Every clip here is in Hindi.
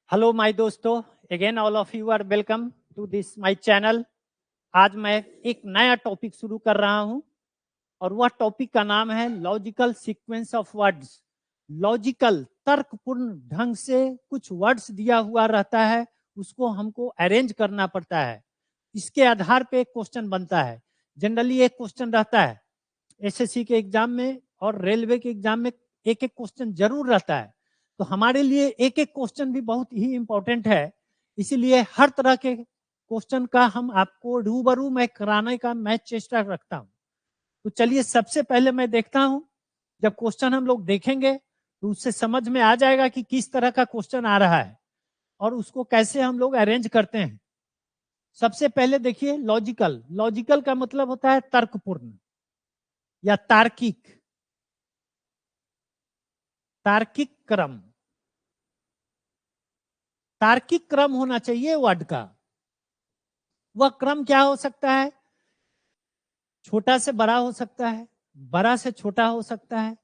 हेलो माय दोस्तों, again all of you are welcome to this my channel. आज मैं एक नया टॉपिक शुरू कर रहा हूं और वह टॉपिक का नाम है logical sequence of words. Logical तर्कपूर्ण ढंग से कुछ वर्ड्स दिया हुआ रहता है, उसको हमको अरेंज करना पड़ता है। इसके आधार पे एक क्वेश्चन बनता है। जनरली एक क्वेश्चन रहता है एसएससी के एग्जाम में और रेलवे के एग्जाम में, एक एक क्वेश्चन जरूर रहता है। तो हमारे लिए एक एक क्वेश्चन भी बहुत ही इंपॉर्टेंट है, इसीलिए हर तरह के क्वेश्चन का हम आपको रूबरू में कराने का मैं चेष्टा रखता हूं। तो चलिए सबसे पहले मैं देखता हूं, जब क्वेश्चन हम लोग देखेंगे तो उससे समझ में आ जाएगा कि किस तरह का क्वेश्चन आ रहा है और उसको कैसे हम लोग अरेंज करते हैं। सबसे पहले देखिए लॉजिकल। लॉजिकल का मतलब होता है तर्कपूर्ण या तार्किक, तार्किक क्रम। तार्किक क्रम होना चाहिए वर्ड का। वह क्रम क्या हो सकता है? छोटा से बड़ा हो सकता है, बड़ा से छोटा हो सकता है,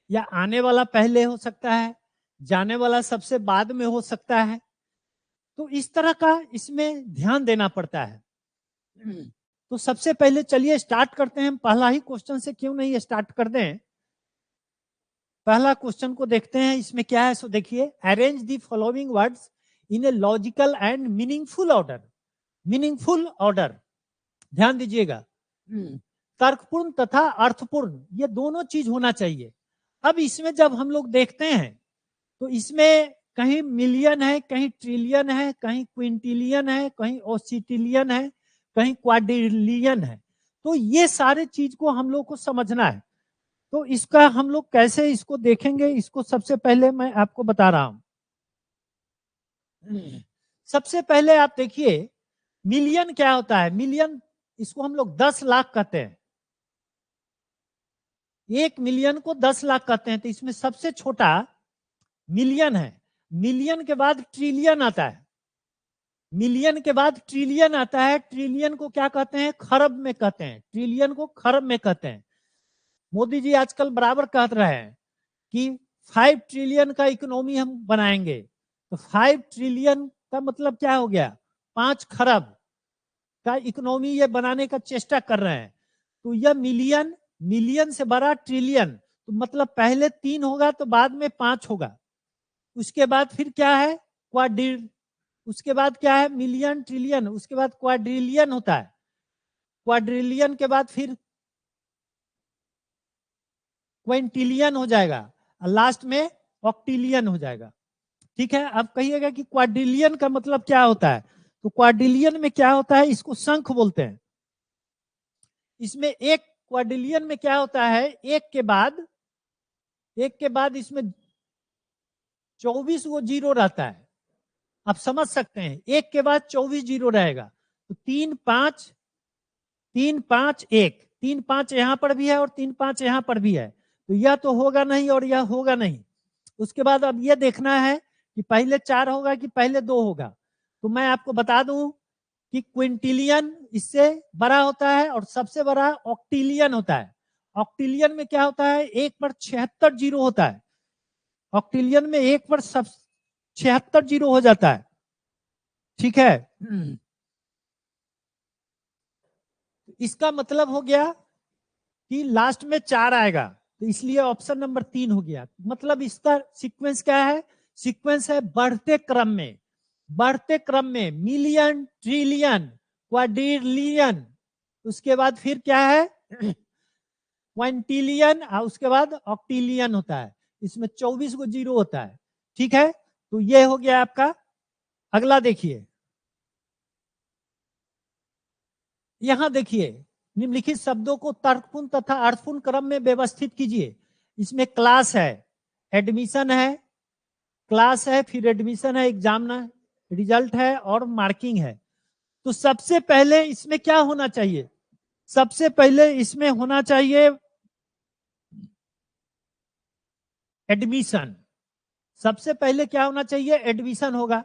या आने वाला पहले हो सकता है, जाने वाला सबसे बाद में हो सकता है। तो इस तरह का इसमें ध्यान देना पड़ता है। तो सबसे पहले चलिए स्टार्ट करते हैं। पहला ही क्वेश्चन से क्यों नहीं स्टार्ट कर दें। पहला क्वेश्चन को देखते हैं, इसमें क्या है। सो देखिए, arrange the following words in a logical and meaningful order. Meaningful order, ध्यान दीजिएगा। तर्कपूर्ण तथा अर्थपूर्ण, ये दोनों चीज होना चाहिए। अब इसमें जब हम लोग देखते हैं तो इसमें कहीं मिलियन है, कहीं ट्रिलियन है, कहीं क्विंटिलियन है, कहीं ओसिटिलियन है, कहीं क्वाड्रिलियन है। तो ये सारे चीज को हम लोग को समझना है। तो इसका हम लोग कैसे इसको देखेंगे, इसको सबसे पहले मैं आपको बता रहा हूं। सबसे पहले आप देखिए मिलियन क्या होता है। मिलियन, इसको हम लोग 10 लाख कहते हैं। 1 मिलियन को 10 लाख कहते हैं। तो इसमें सबसे छोटा मिलियन है। मिलियन के बाद ट्रिलियन आता है। मिलियन के बाद ट्रिलियन आता है। ट्रिलियन को क्या कहते हैं? खरब में कहते हैं। ट्रिलियन को खरब में कहते हैं। मोदी जी आजकल बराबर कह रहे हैं कि 5 ट्रिलियन का इकोनॉमी हम बनाएंगे। तो 5 ट्रिलियन का मतलब क्या हो गया? 5 खरब का इकोनॉमी ये बनाने का चेष्टा कर रहे हैं। तो यह मिलियन, मिलियन से बड़ा ट्रिलियन, तो मतलब पहले 3 होगा तो बाद में 5 होगा। उसके बाद फिर क्या है? क्वाड्रिल। उसके बाद क्या है? मिलियन, ट्रिलियन, उसके बाद क्वाड्रिलियन होता है। क्वाड्रिलियन के बाद फिर क्विंटिलियन हो जाएगा और लास्ट में ऑक्टिलियन हो जाएगा। ठीक है। अब कहिएगा कि क्वाड्रिलियन का मतलब क्या होता है। तो क्वाड्रिलियन में क्या होता है, इसको शंख बोलते हैं। इसमें एक क्वाड्रिलियन में क्या होता है, एक के बाद इसमें 24 वो जीरो रहता है। आप समझ सकते हैं, एक के बाद 24 जीरो रहेगा। तो 3 5 3 5 1, 3 5 यहां पर भी है और 3 5 यहां पर भी है। तो यह तो होगा नहीं और यह होगा नहीं। उसके बाद अब यह देखना है कि पहले 4 होगा कि पहले 2 होगा। तो मैं आपको बता दूं कि क्विंटिलियन इससे बड़ा होता है और सबसे बड़ा ऑक्टिलियन होता है। ऑक्टिलियन में क्या होता है? 1 पर 76 जीरो होता है। ऑक्टिलियन में 1 पर सब 76 जीरो हो जाता है। ठीक है। इसका मतलब हो गया कि लास्ट में 4 आएगा, तो इसलिए ऑप्शन नंबर 3 हो गया। मतलब इसका सीक्वेंस क्या है? सीक्वेंस है बढ़ते क्रम में। बढ़ते क्रम में मिलियन, ट्रिलियन, क्वाड्रिलियन, उसके बाद फिर क्या है? क्विंटिलियन, और उसके बाद ऑक्टिलियन होता है। इसमें 24 को जीरो होता है। ठीक है। तो ये हो गया आपका। अगला देखिए, यहां देखिए निम्नलिखित शब्दों को तर्कपूर्ण तथा अर्थपूर्ण क्रम में व्यवस्थित कीजिए। इसमें क्लास है, एडमिशन है, क्लास है, फिर एडमिशन है, एग्जाम रिजल्ट है और मार्किंग है। तो सबसे पहले इसमें क्या होना चाहिए? सबसे पहले इसमें होना चाहिए एडमिशन। सबसे पहले क्या होना चाहिए? एडमिशन होगा।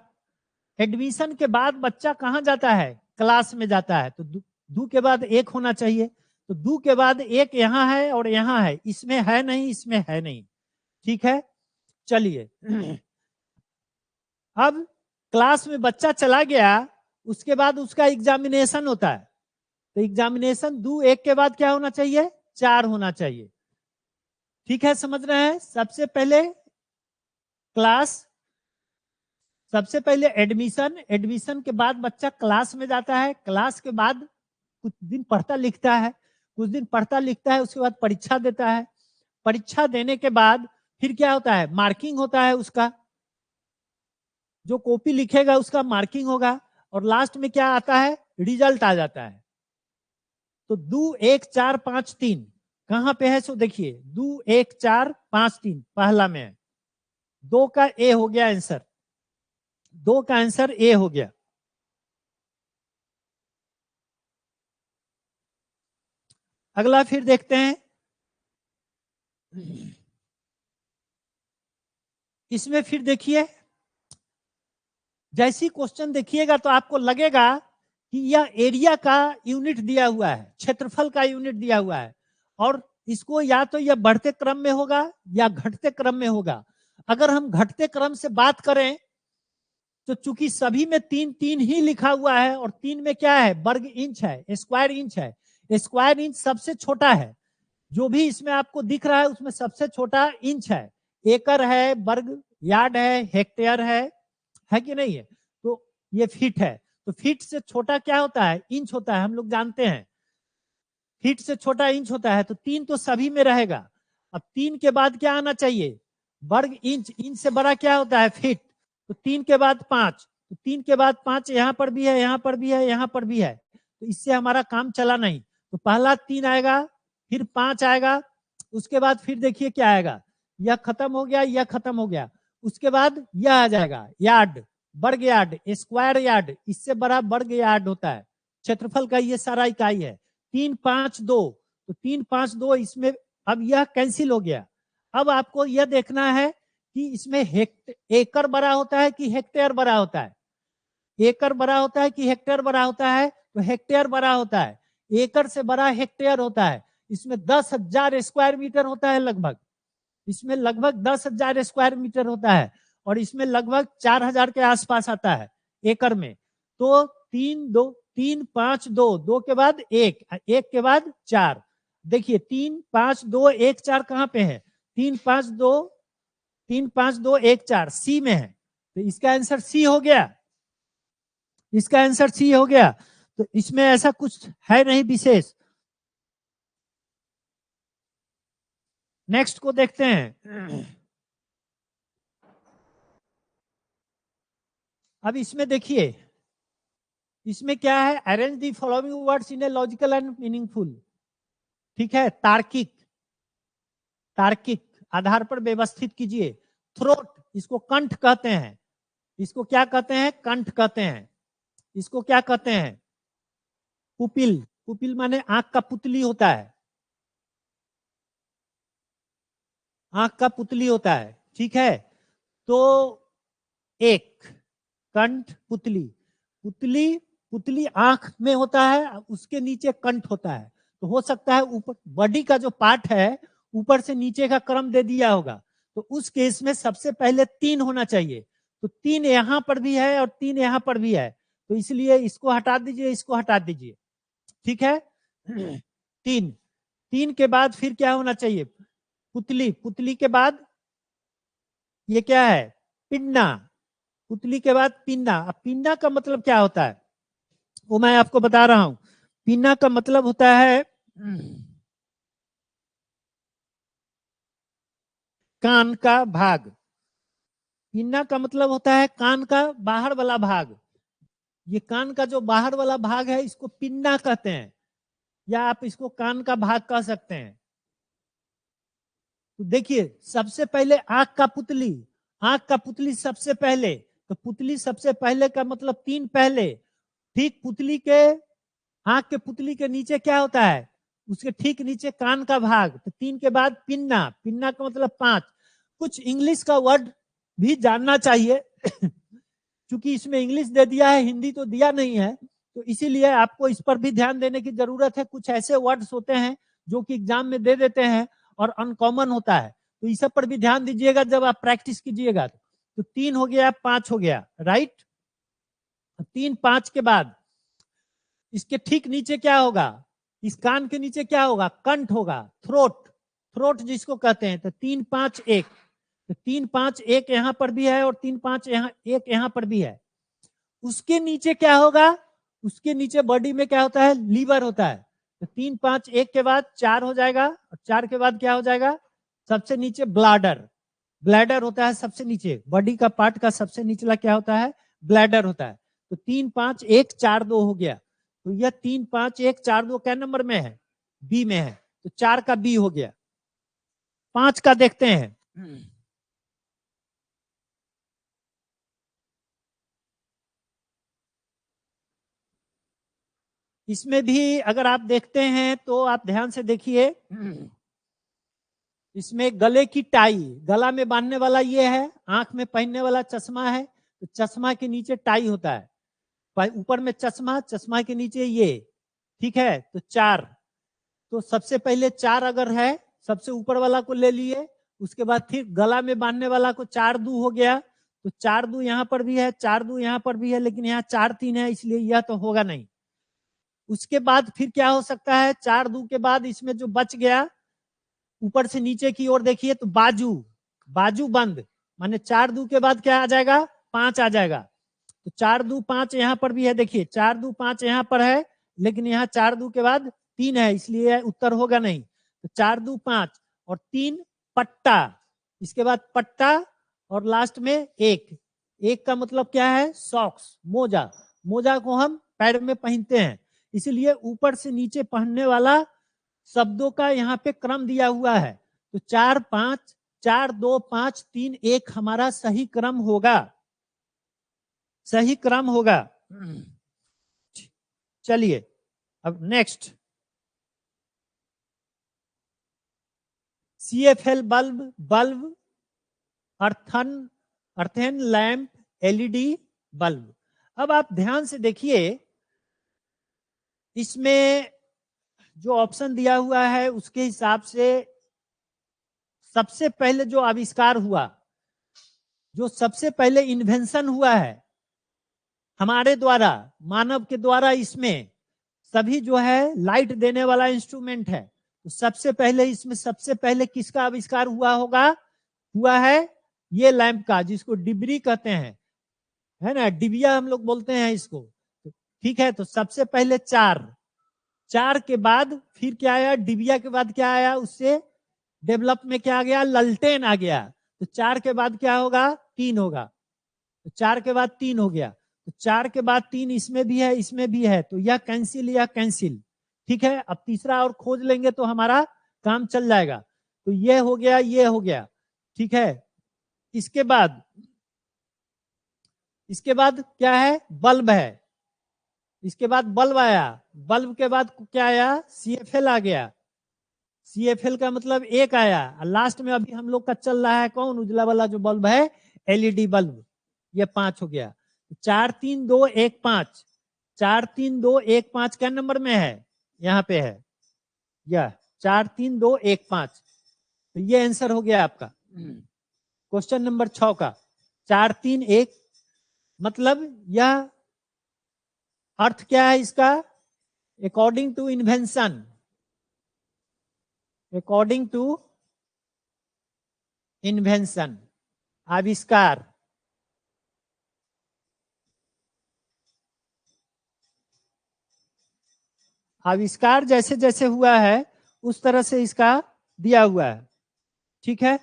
एडमिशन के बाद बच्चा कहां जाता है? क्लास में जाता है। तो दू के बाद 1 होना चाहिए। तो दू के बाद 1 यहां है और यहां है, इसमें है नहीं, इसमें है नहीं। ठीक है। चलिए अब क्लास में बच्चा चला गया, उसके बाद उसका एग्जामिनेशन होता है, तो एग्जामिनेशन 2 1 के बाद क्या होना चाहिए, 4 होना चाहिए। ठीक है, समझ रहे हैं। सबसे पहले क्लास, सबसे पहले एडमिशन, एडमिशन के बाद बच्चा क्लास में जाता है, क्लास के बाद कुछ दिन पढ़ता लिखता है, कुछ दिन पढ़ता लिखता है, उसके बाद परीक्षा देता है, परीक्षा देने के बाद फिर क्या होता है, मार्किंग होता है, उसका जो कॉपी लिखेगा उसका मार्किंग होगा, और लास्ट में क्या आता है, रिजल्ट आ जाता है। तो 2 1 4 5 3 कहां पे है, सो देखिए 2 1 4 5 3 पहला में है, 2 का ए हो गया आंसर, 2 का आंसर ए हो गया। अगला फिर देखते हैं, इसमें फिर देखिए, जैसी क्वेश्चन देखिएगा तो आपको लगेगा कि यह एरिया का यूनिट दिया हुआ है, क्षेत्रफल का यूनिट दिया हुआ है, और इसको या तो यह बढ़ते क्रम में होगा या घटते क्रम में होगा। अगर हम घटते क्रम से बात करें तो चूंकि सभी में 3 3 ही लिखा हुआ है, और 3 में क्या है, वर्ग इंच है, स्क्वायर इंच है, स्क्वायर इंच सबसे छोटा है, जो भी इसमें आपको दिख रहा है उसमें सबसे छोटा इंच है, एकड़ है, वर्ग यार्ड है, हेक्टेयर है कि नहीं है, तो ये फीट है, तो फीट से छोटा क्या होता है, इंच होता है, हम लोग जानते हैं फीट से छोटा इंच होता है, तो 3 तो सभी में रहेगा। अब 3 के बाद क्या आना चाहिए, वर्ग इंच, इंच से बड़ा क्या होता है, फीट, तो 3 के बाद 5, तो 3 के बाद 5 यहाँ पर भी है, यहाँ पर भी है, यहाँ पर भी है, तो इससे हमारा काम चला नहीं, तो पहला 3 आएगा, फिर 5 आएगा, उसके बाद फिर देखिए क्या आएगा, यह खत्म हो गया, यह खत्म हो गया, उसके बाद यह आ जाएगा, यार्ड, वर्ग यार्ड, स्क्वायर यार्ड, इससे बड़ा वर्ग यार्ड होता है, क्षेत्रफल का ये सारा इकाई है। 3 5 2, तो 3 5 2 इसमें, अब यह कैंसिल हो गया। अब आपको यह देखना है कि इसमें एकड़ बड़ा होता है कि हेक्टेयर बड़ा होता है, एकड़ बड़ा होता है कि हेक्टेयर बड़ा होता है, तो हेक्टेयर बड़ा होता है, एकड़ से बड़ा हेक्टेयर होता है, इसमें 10,000 स्क्वायर मीटर होता है लगभग, इसमें लगभग 10,000 स्क्वायर मीटर होता है, और इसमें लगभग 4,000 के आसपास आता है एकड़ में। तो 3 2 3 5 2, 2 के बाद 1, 1 के बाद 4, देखिए 3 5 2 1 4 कहां पे है, 3 5 2 3 5 2 1 4 सी में है, तो इसका आंसर सी हो गया, इसका आंसर सी हो गया। तो इसमें ऐसा कुछ है नहीं विशेष। नेक्स्ट को देखते हैं। अब इसमें देखिए, इसमें क्या है, arrange the following words in a logical and meaningful, ठीक है, तार्किक, तार्किक आधार पर व्यवस्थित कीजिए। थ्रोट, इसको कंठ कहते हैं, इसको क्या कहते हैं, कंठ कहते हैं, इसको क्या कहते हैं, पुपिल, पुपिल माने आंख का पुतली होता है, आंख का पुतली होता है, ठीक है। तो एक कंठ, पुतली, पुतली, पुतली आंख में होता है, उसके नीचे कंठ होता है, तो हो सकता है ऊपर बॉडी का जो पार्ट है ऊपर से नीचे का क्रम दे दिया होगा, तो उस केस में सबसे पहले 3 होना चाहिए, तो 3 यहां पर भी है और 3 यहां पर भी है, तो इसलिए इसको हटा दीजिए, इसको हटा दीजिए, ठीक है। 3 3 के बाद फिर क्या होना चाहिए, पुतली, पुतली के बाद ये क्या है, पिन्ना, पुतली के बाद पिन्ना। अब पिन्ना का मतलब क्या होता है वो मैं आपको बता रहा हूं। पिन्ना का मतलब होता है कान का भाग, पिन्ना का मतलब होता है कान का बाहर वाला भाग, ये कान का जो बाहर वाला भाग है इसको पिन्ना कहते हैं, या आप इसको कान का भाग कह सकते हैं। तो देखिए सबसे पहले आंख का पुतली, आंख का पुतली सबसे पहले, तो पुतली सबसे पहले का मतलब 3 पहले, ठीक पुतली के, आंख के पुतली के नीचे क्या होता है, उसके ठीक नीचे कान का भाग, तो 3 के बाद पिन्ना, पिन्ना का मतलब 5। कुछ इंग्लिश का वर्ड भी जानना चाहिए क्योंकि इसमें इंग्लिश दे दिया है, हिंदी तो दिया नहीं है, तो इसीलिए आपको इस पर भी ध्यान देने की जरूरत है। कुछ ऐसे वर्ड्स होते हैं जो कि एग्जाम में दे देते हैं और अनकॉमन होता है, तो इस सब पर भी ध्यान दीजिएगा जब आप प्रैक्टिस कीजिएगा। तो 3 हो गया, 5 हो गया, राइट। 3-5 के बाद इसके ठीक नीचे क्या होगा, इस कान के नीचे क्या होगा, कंठ होगा, थ्रोट, थ्रोट जिसको कहते हैं। तो 3-5-1, तो 3-5-1 यहां पर भी है और 3-5-1 यहां पर भी है। उसके नीचे क्या होगा, उसके नीचे बॉडी में क्या होता है, लीवर होता है। तो 3-5-1 के बाद 4 हो जाएगा और 4 के बाद क्या हो जाएगा, सबसे नीचे ब्लाडर, ब्लैडर होता है सबसे नीचे, बॉडी का पार्ट का सबसे निचला क्या होता है, ब्लैडर होता है। तो 3-5-1-4-2 हो गया। तो यह 3-5-1-4-2 क्या नंबर में है, बी में है। तो 4 का बी हो गया। 5 का देखते हैं। इसमें भी अगर आप देखते हैं तो आप ध्यान से देखिए, इसमें गले की टाई, गला में बांधने वाला ये है, आंख में पहनने वाला चश्मा है। तो चश्मा के नीचे टाई होता है, ऊपर में चश्मा, चश्मा के नीचे ये, ठीक है। तो 4, तो सबसे पहले 4 अगर है, सबसे ऊपर वाला को ले लिए, उसके बाद फिर गला में बांधने वाला को 4-2 हो गया। तो 4-2 यहां पर भी है, 4-2 यहां पर भी है, लेकिन यहाँ 4-3 है, इसलिए यह तो होगा नहीं। उसके बाद फिर क्या हो सकता है, 4-2 के बाद इसमें जो बच गया, ऊपर से नीचे की ओर देखिए तो बाजू, बाजू बंद, माने 4-2 के बाद क्या आ जाएगा, 5 आ जाएगा। तो 4-2-5 यहाँ पर भी है, देखिए 4-2-5 यहाँ पर है, लेकिन यहाँ 4-2 के बाद 3 है, इसलिए उत्तर होगा नहीं। तो 4-2-5 और 3 पट्टा, इसके बाद पट्टा और लास्ट में 1, 1 का मतलब क्या है, सॉक्स, मोजा, मोजा को हम पैर में पहनते हैं, इसीलिए ऊपर से नीचे पहनने वाला शब्दों का यहाँ पे क्रम दिया हुआ है। तो 4-5, 4-2-5-3-1 हमारा सही क्रम होगा, सही क्रम होगा। चलिए अब next, CFL bulb, bulb, earthen, earthen lamp, LED bulb. अब आप ध्यान से देखिए, इसमें जो ऑप्शन दिया हुआ है उसके हिसाब से सबसे पहले जो आविष्कार हुआ, जो सबसे पहले इन्वेंशन हुआ है हमारे द्वारा, मानव के द्वारा, इसमें सभी जो है लाइट देने वाला इंस्ट्रूमेंट है। तो सबसे पहले इसमें सबसे पहले किसका आविष्कार हुआ होगा, हुआ है ये लैंप का, जिसको डिबरी कहते हैं, है ना, डिबिया हम लोग बोलते हैं इसको। तो ठीक है, तो सबसे पहले 4, 4 के बाद फिर क्या आया, डिबिया के बाद क्या आया, उससे डेवलप में क्या आ गया, ललटेन आ गया। तो 4 के बाद क्या होगा, 3 होगा। तो 4 के बाद 3 हो गया। तो 4 के बाद 3 इसमें भी है, इसमें भी है, तो यह कैंसिल, या कैंसिल, ठीक है। अब तीसरा और खोज लेंगे तो हमारा काम चल जाएगा। तो ये हो गया, ये हो गया, ठीक है। इसके बाद, इसके बाद क्या है, बल्ब है, इसके बाद बल्ब आया, बल्ब के बाद क्या आया, CFL आ गया, CFL का मतलब 1 आया। लास्ट में अभी हम लोग का चल रहा है कौन, उजला वाला जो बल्ब है, LED बल्ब, ये 5 हो गया। 4-3-2-1-5, 4-3-2-1-5 क्या नंबर में है, यहाँ पे है, यह 4-3-2-1-5। तो ये आंसर हो गया आपका क्वेश्चन नंबर 6 का। 4-3-1 मतलब यह अर्थ क्या है इसका, according to invention, according to invention, आविष्कार। आविष्कार जैसे जैसे हुआ है उस तरह से इसका दिया हुआ है, ठीक है।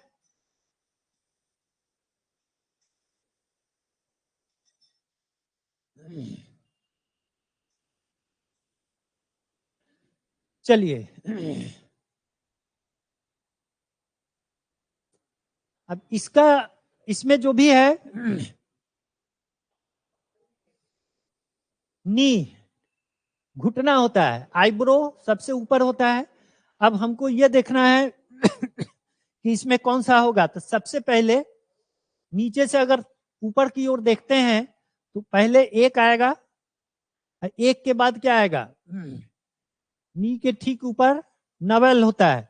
चलिए अब इसका, इसमें जो भी है, नी, घुटना होता है, आईब्रो सबसे ऊपर होता है। अब हमको यह देखना है कि इसमें कौन सा होगा। तो सबसे पहले नीचे से अगर ऊपर की ओर देखते हैं तो पहले 1 आएगा, 1 के बाद क्या आएगा, नी के ठीक ऊपर नवल होता है,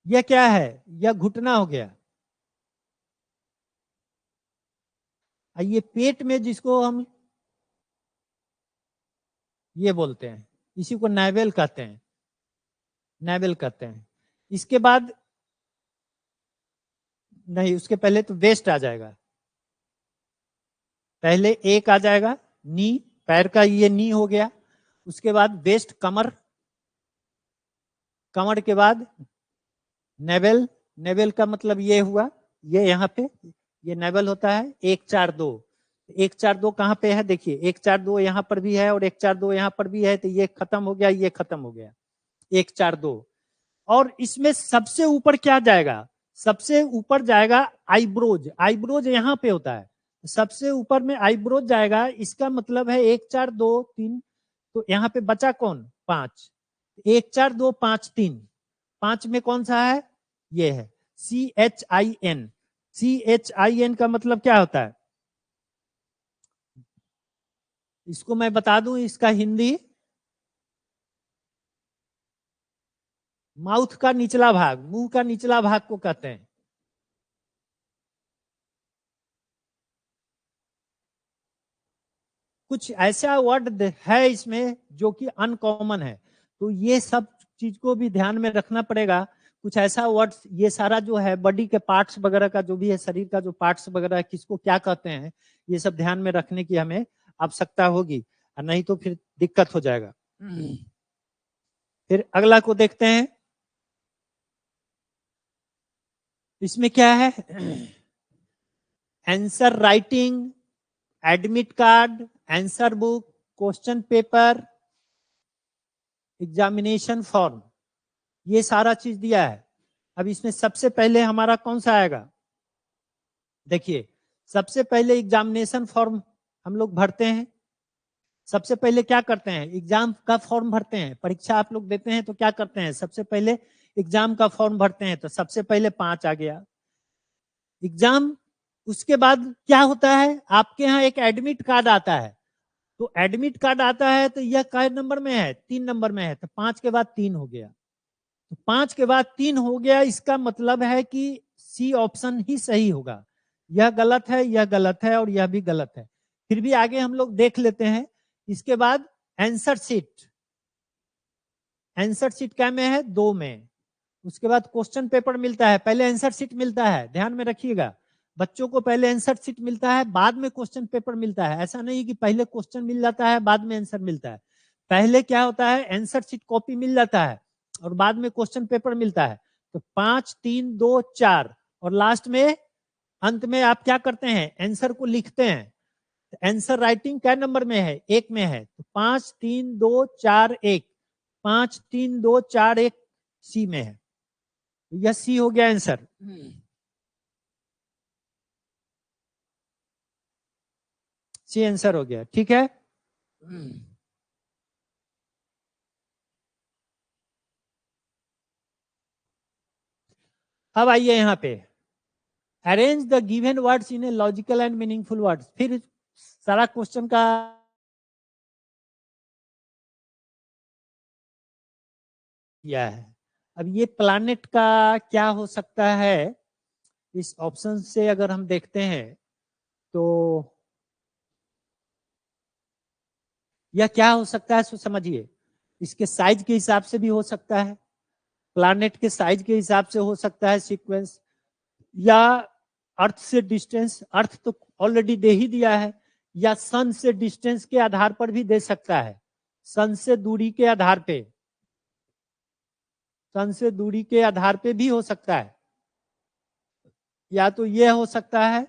यह क्या है, यह घुटना हो गया, और ये पेट में जिसको हम ये बोलते हैं, इसी को नैवेल कहते हैं, नैवेल कहते हैं। इसके बाद नहीं, उसके पहले तो वेस्ट आ जाएगा, पहले एक आ जाएगा नी, पैर का ये नी हो गया, उसके बाद वेस्ट कमर, कमर के बाद नेवल, नेवल का मतलब ये हुआ, ये यहाँ पे ये नेवल होता है। 1 4 2, 1 4 2 कहाँ पे है देखिए, 1 4 2 यहाँ पर भी है और 1 4 2 यहाँ पर भी है, तो ये खत्म हो गया, ये खत्म हो गया 1 4 2। और इसमें सबसे ऊपर क्या जाएगा, सबसे ऊपर जाएगा आईब्रोज, आईब्रोज यहाँ पे होता है, सबसे ऊपर में आईब्रोज जाएगा। इसका मतलब है 1 4 2 3, तो यहाँ पे बचा कौन 5, 1 4 2 5 3, 5 में कौन सा है, ये है CHIN। CHIN का मतलब क्या होता है, इसको मैं बता दूं, इसका हिंदी माउथ का निचला भाग, मुंह का निचला भाग को कहते हैं। कुछ ऐसा वर्ड है इसमें जो कि अनकॉमन है, तो ये सब चीज को भी ध्यान में रखना पड़ेगा। कुछ ऐसा वर्ड, ये सारा जो है बॉडी के पार्ट्स वगैरह का जो भी है, शरीर का जो पार्ट्स वगैरह किसको क्या कहते हैं, ये सब ध्यान में रखने की हमें आवश्यकता होगी, और नहीं तो फिर दिक्कत हो जाएगा। फिर अगला को देखते हैं, इसमें क्या है, answer writing, admit card, answer book, question paper, examination form, ये सारा चीज दिया है। अब इसमें सबसे पहले हमारा कौन सा आएगा, देखिए सबसे पहले एग्जामिनेशन फॉर्म हम लोग भरते हैं। सबसे पहले क्या करते हैं, एग्जाम का फॉर्म भरते हैं, परीक्षा आप लोग देते हैं तो क्या करते हैं, सबसे पहले एग्जाम का फॉर्म भरते हैं, तो सबसे पहले 5 आ गया एग्जाम। उसके बाद क्या होता है, आपके यहाँ एक एडमिट कार्ड आता है, तो एडमिट कार्ड आता है तो यह कै नंबर में है, 3 नंबर में है, तो 5 के बाद 3 हो गया, तो 5 के बाद 3 हो गया, इसका मतलब है कि सी ऑप्शन ही सही होगा। यह गलत है, यह गलत है और यह भी गलत है, फिर भी आगे हम लोग देख लेते हैं। इसके बाद आंसर शीट, आंसर शीट क्या में है, 2 में। उसके बाद क्वेश्चन पेपर मिलता है, पहले आंसर शीट मिलता है, ध्यान में रखिएगा, बच्चों को पहले आंसर शीट मिलता है, बाद में क्वेश्चन पेपर मिलता है। ऐसा नहीं कि पहले क्वेश्चन मिल जाता है बाद में आंसर मिलता है, पहले क्या होता है, आंसर शीट कॉपी मिल जाता है और बाद में क्वेश्चन पेपर मिलता है। तो 5 3 2 4, और लास्ट में अंत में आप क्या करते हैं, आंसर को लिखते हैं। आंसर राइटिंग क्या नंबर में है, 1 में है, तो 5 3 2 4 1, 5 3 2 4 1 सी में है, यह सी हो गया आंसर। सी आंसर हो गया, ठीक है। अब आइए यहाँ पे, arrange the given words in a logical and meaningful words. फिर सारा क्वेश्चन का किया है। अब ये प्लैनेट का क्या हो सकता है, इस ऑप्शन से अगर हम देखते हैं तो यह क्या हो सकता है, सो समझिए, इसके साइज के हिसाब से भी हो सकता है, प्लैनेट के साइज के हिसाब से हो सकता है सीक्वेंस, या अर्थ से डिस्टेंस, अर्थ तो ऑलरेडी दे ही दिया है, या सन से डिस्टेंस के आधार पर भी दे सकता है, सन से दूरी के आधार पे, सन से दूरी के आधार पे भी हो सकता है, या तो ये हो सकता है,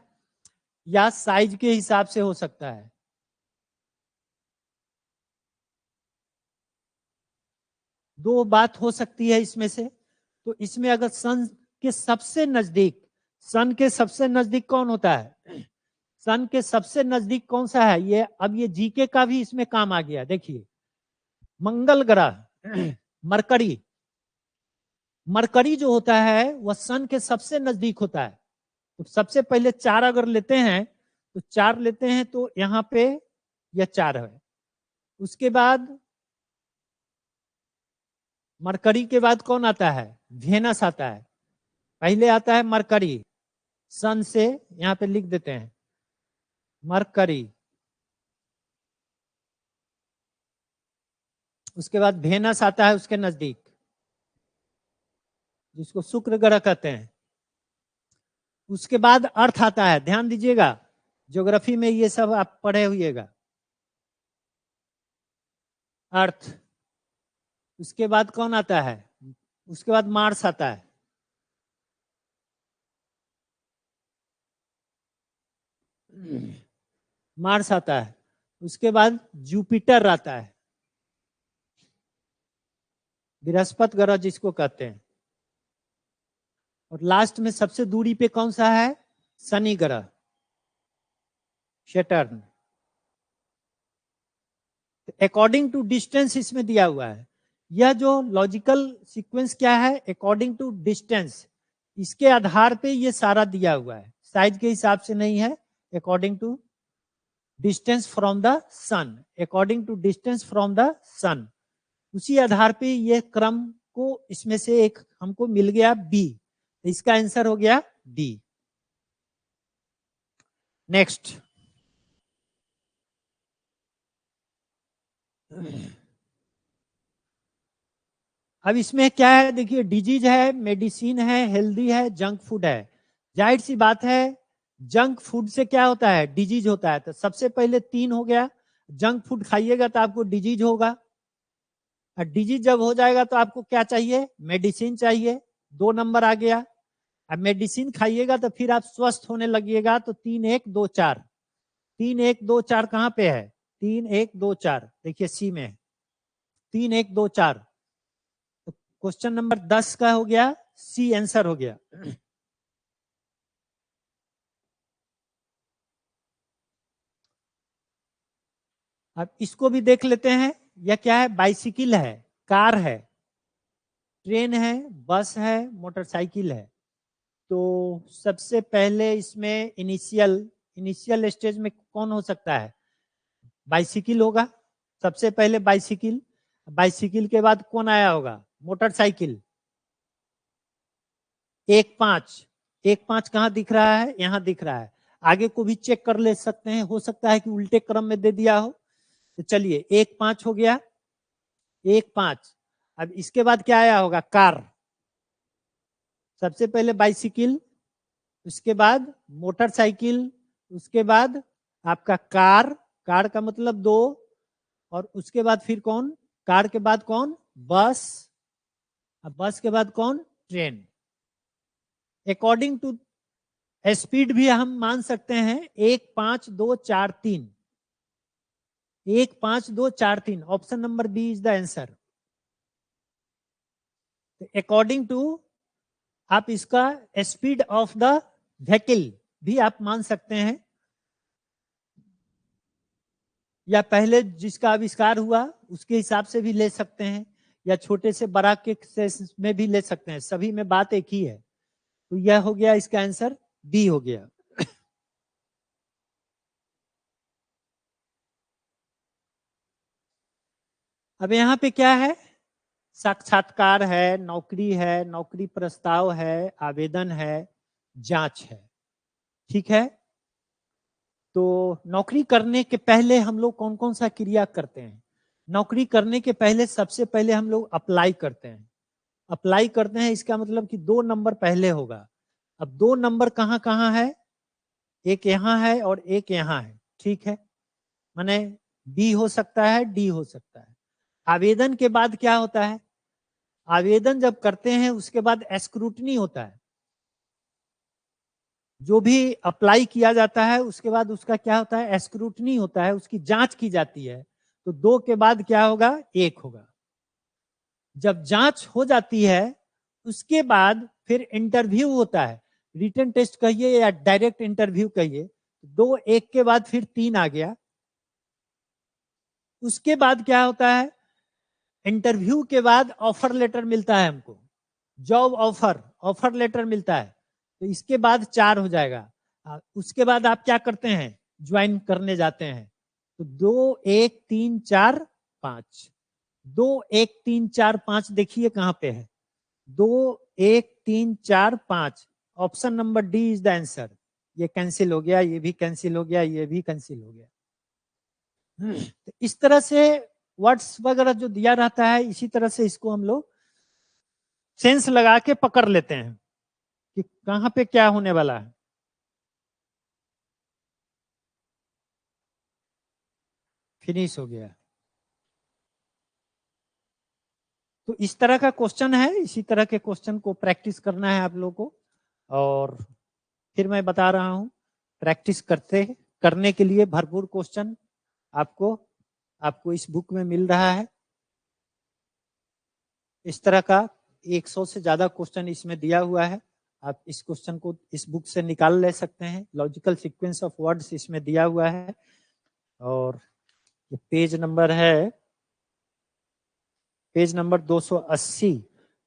या साइज के हिसाब से हो सकता है। दो बात हो सकती है इसमें से, तो इसमें अगर सन के सबसे नजदीक, सन के सबसे नजदीक कौन होता है, सन के सबसे नजदीक कौन सा है, ये अब ये जीके का भी इसमें काम आ गया। देखिए मंगल ग्रह मरकरी, मरकरी जो होता है वह सन के सबसे नजदीक होता है, तो सबसे पहले 4 अगर लेते हैं तो 4 लेते हैं, तो यहाँ पे यह 4 है। उसके बाद मरकरी के बाद कौन आता है, वेनस आता है, पहले आता है मरकरी, सन से यहाँ पे लिख देते हैं, मरकरी, उसके बाद वेनस आता है उसके नजदीक, जिसको शुक्र ग्रह कहते हैं। उसके बाद अर्थ आता है, ध्यान दीजिएगा, ज्योग्राफी में ये सब आप पढ़े हुएगा, अर्थ। उसके बाद कौन आता है? उसके बाद मार्स आता है, मार्स आता है। उसके बाद जुपिटर आता है, बृहस्पति ग्रह जिसको कहते हैं। और लास्ट में सबसे दूरी पे कौन सा है? शनि ग्रह, सैटर्न। अकॉर्डिंग टू डिस्टेंस इसमें दिया हुआ है। यह जो लॉजिकल सीक्वेंस क्या है? अकॉर्डिंग टू डिस्टेंस, इसके आधार पे ये सारा दिया हुआ है, साइज के हिसाब से नहीं है। According to distance from the sun, according to distance from the sun, उसी आधार पे ये क्रम को, इसमें से एक हमको मिल गया बी, इसका आंसर हो गया डी। नेक्स्ट, अब इसमें क्या है देखिए, डिजीज है, मेडिसिन है, हेल्दी है, जंक फूड है। जाहिर सी बात है, जंक फूड से क्या होता है? डिजीज होता है। तो सबसे पहले 3 हो गया, जंक फूड खाइएगा तो आपको डिजीज होगा, और डिजीज जब हो जाएगा तो आपको क्या चाहिए? मेडिसिन चाहिए, 2 नंबर आ गया। अब मेडिसिन खाइएगा तो फिर आप स्वस्थ होने लगिएगा, तो 3 1 2 4, 3 1 2 4 कहां पे है? 3 1 2 4 देखिए सी में, 3 1 2 4। तो क्वेश्चन नंबर 10 का हो गया सी, आंसर हो गया। अब इसको भी देख लेते हैं। यह क्या है? बाइसिकल है, कार है, ट्रेन है, बस है, मोटरसाइकिल है। तो सबसे पहले इसमें इनिशियल स्टेज में कौन हो सकता है? बाइसिकल होगा सबसे पहले, बाइसिकल। बाइसिकल के बाद कौन आया होगा? मोटरसाइकिल। 1 5, 1 5 कहां दिख रहा है? यहां दिख रहा है। आगे को भी चेक कर ले सकते हैं, हो सकता है कि उल्टे क्रम में दे दिया हो। तो चलिए 1 5 हो गया, 1 5। अब इसके बाद क्या आया होगा? कार। सबसे पहले बाइसिकल, उसके बाद मोटरसाइकिल, उसके बाद आपका कार, कार का मतलब 2, और उसके बाद फिर कौन? कार के बाद कौन? बस। अब बस के बाद कौन? ट्रेन। अकॉर्डिंग टू स्पीड भी हम मान सकते हैं 1 5 2 4 3, 1 5 2 4 3, option number B is the answer. According to, आप इसका स्पीड ऑफ द व्हीकल भी आप मान सकते हैं, या पहले जिसका आविष्कार हुआ उसके हिसाब से भी ले सकते हैं, या छोटे से बड़ा के में भी ले सकते हैं, सभी में बात एक ही है। तो यह हो गया इसका आंसर, बी हो गया। अब यहाँ पे क्या है? साक्षात्कार है, नौकरी है, नौकरी प्रस्ताव है, आवेदन है, जांच है। ठीक है, तो नौकरी करने के पहले हम लोग कौन कौन सा क्रिया करते हैं? नौकरी करने के पहले सबसे पहले हम लोग अप्लाई करते हैं। अप्लाई करते हैं इसका मतलब कि 2 नंबर पहले होगा। अब 2 नंबर कहाँ कहाँ है? एक यहाँ है और एक यहाँ है। ठीक है, माने बी हो सकता है, डी हो सकता है। आवेदन के बाद क्या होता है? आवेदन जब करते हैं उसके बाद स्क्रूटनी होता है। जो भी अप्लाई किया जाता है उसके बाद उसका क्या होता है? स्क्रूटनी होता है, उसकी जांच की जाती है। तो 2 के बाद क्या होगा? 1 होगा। जब जांच हो जाती है उसके बाद फिर इंटरव्यू होता है, रिटन टेस्ट कहिए या डायरेक्ट इंटरव्यू कहिए। 2 1 के बाद फिर 3 आ गया। उसके बाद क्या होता है? इंटरव्यू के बाद ऑफर लेटर मिलता है हमको, जॉब ऑफर, ऑफर लेटर मिलता है। तो इसके बाद 4 हो जाएगा। उसके बाद आप क्या करते हैं? ज्वाइन करने जाते हैं। तो 2 1 3 4 5, 2 1 3 4 5 देखिए कहां पे है? 2 1 3 4 5, option number D is the answer. ये कैंसिल हो गया, ये भी कैंसिल हो गया, ये भी कैंसिल हो गया। तो इस तरह से वर्ड्स वगैरह जो दिया रहता है, इसी तरह से इसको हम लोग सेंस लगा के पकड़ लेते हैं कि कहां पे क्या होने वाला है। फिनिश हो गया। तो इस तरह का क्वेश्चन है, इसी तरह के क्वेश्चन को प्रैक्टिस करना है आप लोगों को। और फिर मैं बता रहा हूं, प्रैक्टिस करने के लिए भरपूर क्वेश्चन आपको इस बुक में मिल रहा है। इस तरह का 100 से ज्यादा क्वेश्चन इसमें दिया हुआ है। आप इस क्वेश्चन को इस बुक से निकाल ले सकते हैं। लॉजिकल सीक्वेंस ऑफ वर्ड्स इसमें दिया हुआ है। और ये पेज नंबर 280,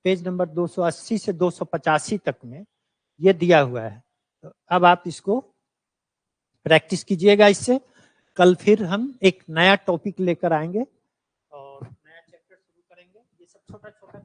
पेज नंबर 280 से 285 तक में ये दिया हुआ है। तो अब आप इसको प्रैक्टिस कीजिएगा इससे। कल फिर हम एक नया टॉपिक लेकर आएंगे और नया चैप्टर शुरू करेंगे। ये सब छोटा छोटा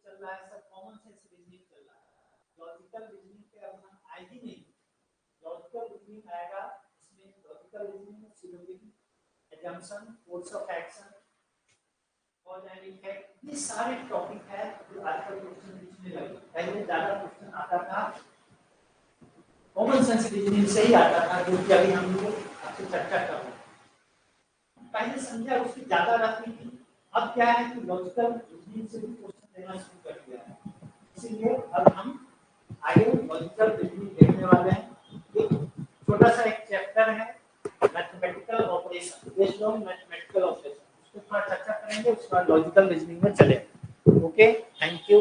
चल रहा है, सब कॉमन सेंस रीजनिंग चल रहा है। लॉजिकल रीजनिंग पे अब हम आए ही नहीं। लॉजिकल रीजनिंग आएगा, इसमें लॉजिकल रीजनिंग में syllogism, assumption, course of action, cause and effect, ये सारे टॉपिक है जो आजकल क्वेश्चन पूछने लगे। पहले ज्यादा क्वेश्चन आता था कॉमन सेंस रीजनिंग से ही आता था, जो कि अभी हम लोग आपसे चर्चा कर रहे हैं। पहले संख्या उसकी ज्यादा रहती थी, अब क्या है कि लॉजिकल रीजनिंग से भी क्वेश्चन देना शुरू कर दिया है। इसीलिए अब हम आगे लॉजिकल रीजनिंग देखने वाले हैं। एक छोटा सा एक चैप्टर है mathematical operation, based on mathematical operation, उसको थोड़ा चर्चा करेंगे, उसके बाद लॉजिकल रीजनिंग में चले। Okay, thank you.